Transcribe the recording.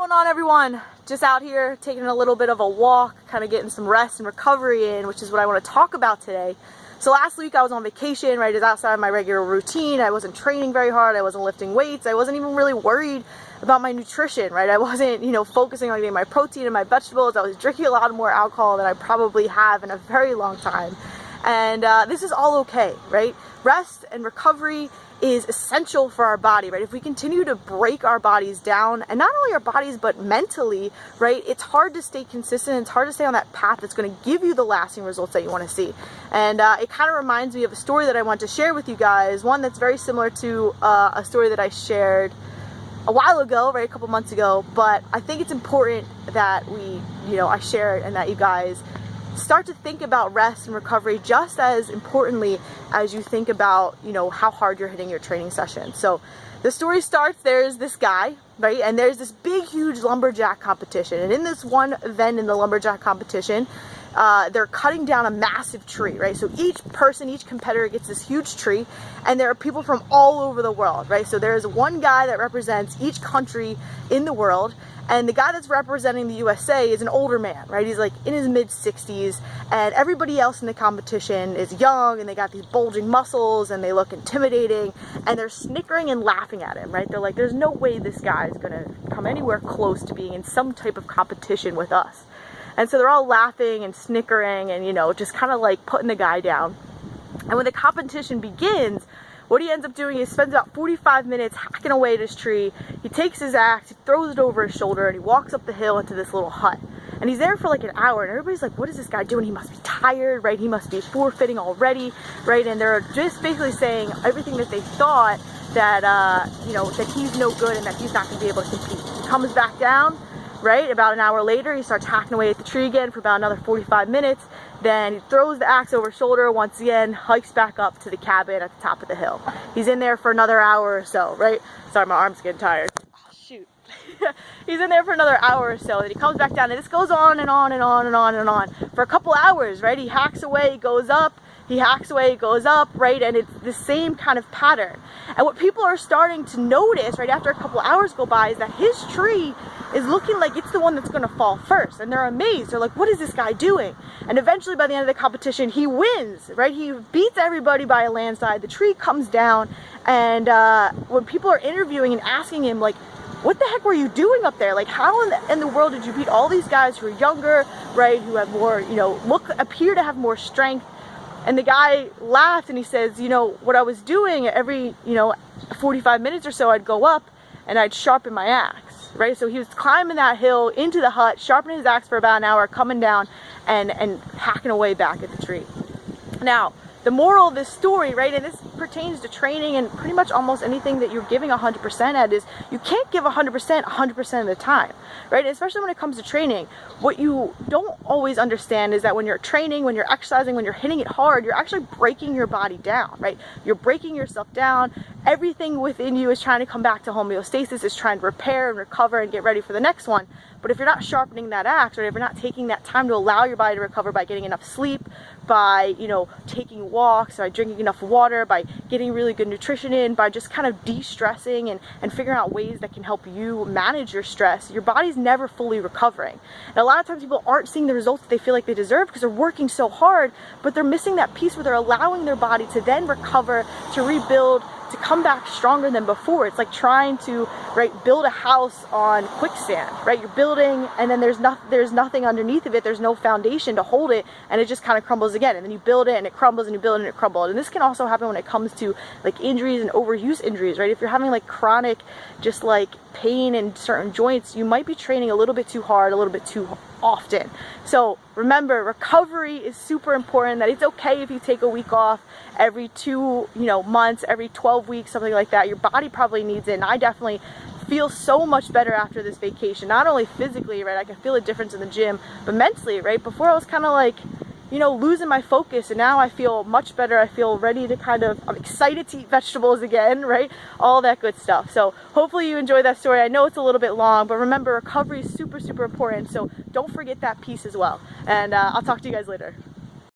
going on, everyone? Just out here taking a little bit of a walk, kind of getting some rest and recovery in, which is what I want to talk about today. So last week I was on vacation, right? It was outside of my regular routine. I wasn't training very hard. I wasn't lifting weights. I wasn't even really worried about my nutrition, right? I wasn't, focusing on getting my protein and my vegetables. I was drinking a lot more alcohol than I probably have in a very long time. And this is all okay, right? Rest and recovery is essential for our body, right? If we continue to break our bodies down, and not only our bodies, but mentally, right? It's hard to stay consistent. It's hard to stay on that path that's going to give you the lasting results that you want to see. And it kind of reminds me of a story that I want to share with you guys, one that's very similar to a story that I shared a while ago, right? A couple months ago, but I think it's important that I share it and that you guys start to think about rest and recovery just as importantly as you think about, how hard you're hitting your training session. So the story starts, there's this guy, right? And there's this big, huge lumberjack competition. And in this one event in the lumberjack competition, they're cutting down a massive tree, right? So each competitor gets this huge tree, and there are people from all over the world, right? So there's one guy that represents each country in the world, and the guy that's representing the USA is an older man, right? He's like in his mid-60s, and everybody else in the competition is young, and they got these bulging muscles, and they look intimidating, and they're snickering and laughing at him, right? They're like, there's no way this guy is gonna come anywhere close to being in some type of competition with us. And so they're all laughing and snickering and, just kind of like putting the guy down. And when the competition begins, what he ends up doing is spends about 45 minutes hacking away at his tree. He takes his axe, he throws it over his shoulder, and he walks up the hill into this little hut. And he's there for like an hour, and everybody's like, what is this guy doing? He must be tired, right? He must be forfeiting already, right? And they're just basically saying everything that they thought that, that he's no good and that he's not going to be able to compete. He comes back down. Right, about an hour later, he starts hacking away at the tree again for about another 45 minutes. Then he throws the axe over his shoulder once again, hikes back up to the cabin at the top of the hill. He's in there for another hour or so, right? Sorry, my arm's getting tired. Oh, shoot. He's in there for another hour or so, then he comes back down, and this goes on and on and on and on and on for a couple hours, right? He hacks away, he goes up, he hacks away, it goes up, right? And it's the same kind of pattern. And what people are starting to notice, right, after a couple hours go by, is that his tree is looking like it's the one that's gonna fall first. And they're amazed. They're like, what is this guy doing? And eventually by the end of the competition, he wins, right? He beats everybody by a landslide. The tree comes down, and when people are interviewing and asking him, like, what the heck were you doing up there? Like, how in the world did you beat all these guys who are younger, right, who have more, appear to have more strength? And the guy laughed and he says, what I was doing every, 45 minutes or so, I'd go up and I'd sharpen my axe, right? So he was climbing that hill into the hut, sharpening his axe for about an hour, coming down and hacking away back at the tree. Now, the moral of this story, right, and this pertains to training and pretty much almost anything that you're giving 100% at, is you can't give 100% of the time, right? Especially when it comes to training. What you don't always understand is that when you're training, when you're exercising, when you're hitting it hard, you're actually breaking your body down, right? You're breaking yourself down. Everything within you is trying to come back to homeostasis, is trying to repair and recover and get ready for the next one. But if you're not sharpening that axe, or if you're not taking that time to allow your body to recover by getting enough sleep, by, taking walks, by drinking enough water, by getting really good nutrition in, by just kind of de-stressing and figuring out ways that can help you manage your stress, your body's never fully recovering. And a lot of times people aren't seeing the results that they feel like they deserve because they're working so hard, but they're missing that piece where they're allowing their body to then recover, to rebuild, to come back stronger than before. It's like trying to, right, build a house on quicksand, right? You're building, and then there's nothing underneath of it. There's no foundation to hold it, and it just kind of crumbles again. And then you build it, and it crumbles, and you build it, and it crumbles. And this can also happen when it comes to like injuries and overuse injuries, right? If you're having like chronic, just like pain in certain joints, you might be training a little bit too hard, a little bit too often. So remember, recovery is super important. That it's okay if you take a week off every 2 months, every 12 weeks, something like that. Your body probably needs it, and I definitely feel so much better after this vacation. Not only physically, right, I can feel a difference in the gym, but mentally, right? Before I was kind of like, losing my focus, and now I feel much better. I feel ready to I'm excited to eat vegetables again, right? All that good stuff. So hopefully you enjoyed that story. I know it's a little bit long, but remember, recovery is super, super important. So don't forget that piece as well. And I'll talk to you guys later.